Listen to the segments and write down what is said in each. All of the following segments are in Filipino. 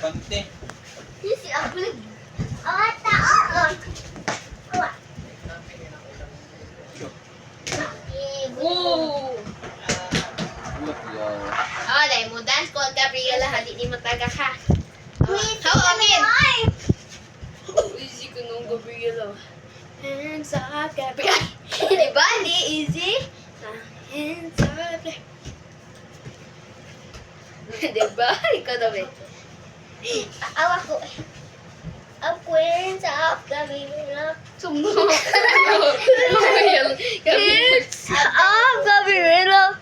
Kante. This is a blue. Tao. Woo! Look, yo. Oh, dahil mo dance ko, Gabriela, hali ni mataga ka. Wait, How again? Easy ko nung Gabriela. Hands up, Gabriela. Diba? Hindi easy? Hands up. Diba? Ikaw daw eh. Ako. Ako rin sa Gabriela. Sumo. Gabriela. Hands up, Gabriela.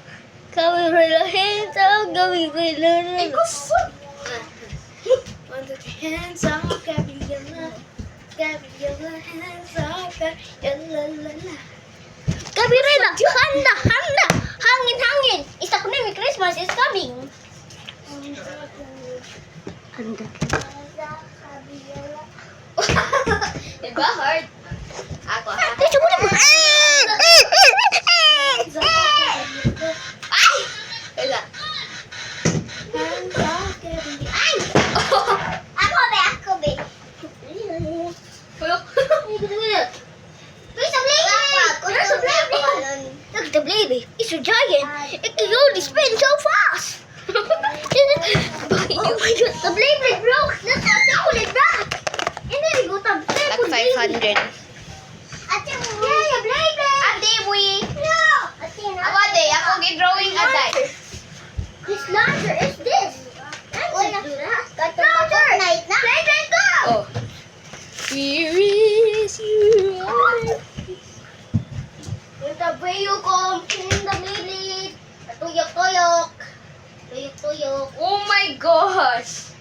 Gabriela, hands up, Gabriela. Hands up, Gabriela. Gabriela, hands up, Gabriela. Gabriela, handa. Hangin. Isa ko na, may Christmas is coming. Handa. Diba hard? Ako ha? Gusto mo na ba? Ay! Wala. Hands up, Gabriela. Ay! Ako be. Pulok. Where's the blade? Look at the blade. It's a giant. It can only spin so fast. Oh my god, the blade broke. Let's pull it back. And then we go to Like 500. Ate mo. Yeah, blade. Ate, we. No. Ate na. Ako ate, ako gi-drawing aday. This launcher is this. Let's do that. Launcher. Blade, go. Oh. Here is you. Yung tabayo ko, yung blade. Tuyok. Tuyok. Oh my gosh.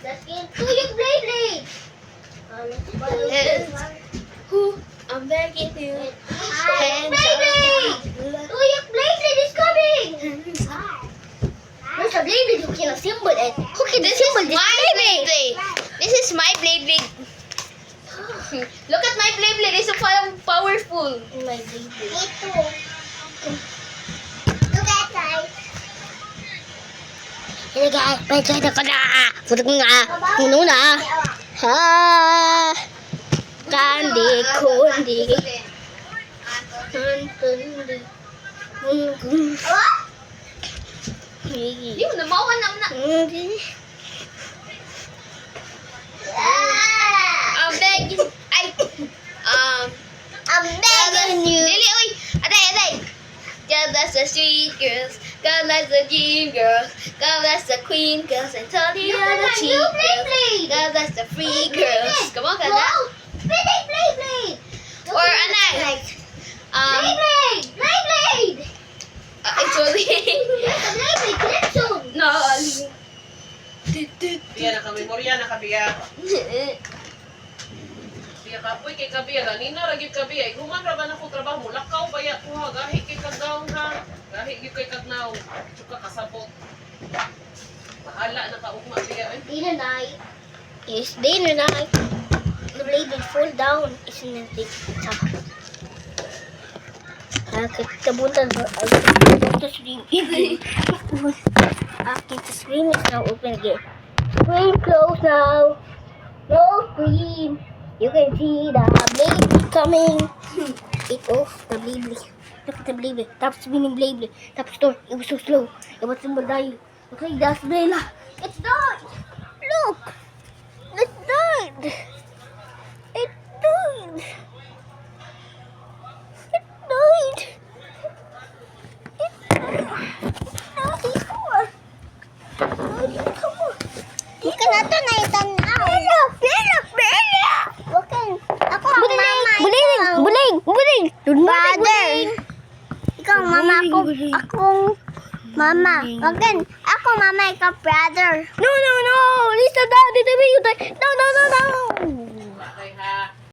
That's it. Tuyok blade. Who? I'm begging you. Blade. Tuyok blade is coming. There's a blade who can assemble it. Who can assemble this My blade? blade. This is my blade. Look at my blade. It's so powerful. My blade. Ito. Look at that. Hey guys, pwede ko na. Puto ko nga. Puno na. Ha. Kundi. Hindi mo na mawan na. I'm begging. I'm begging you. Dili, oy. Aday. God bless the street girls. God bless the dream girls. God bless the queen girls. And tell the other cheap girls. God bless the free girls. Come on, Kanda. Blade. Or anay. Blade. Actually. Blade, Clemson. No. Biya na kami, Moria na kabiya. Biya ka, uy, kay kabiya. Ganina, ragit kabiya. Iguman ra ba na ko trabaho mo? Lakaw ba ya ko ha? Gahi kay kagdaw ha? Gahi kay kagnaw. Tsuka kasabot. Bahala na kaugma biya. Dinner night. It's dinner night. The blade will fall down. Isn't it? Kabuntan for to stream. After the stream is now open again. Screen closed now. No screen. You can see the blade coming. It off the blade. Look at the blade. Stop spinning blade. Stop store. It was so slow. It was in the dial. Okay, that's blade. It's done. Look. It's done. It died. It died. Bukan ato na itan na. Bella. Bukan. Ako ang mama. Buling. Brother. Ikaw mama ako. Akong mama. Bukan. Ako mama, ikaw brother. No. Lisa, daddy, no.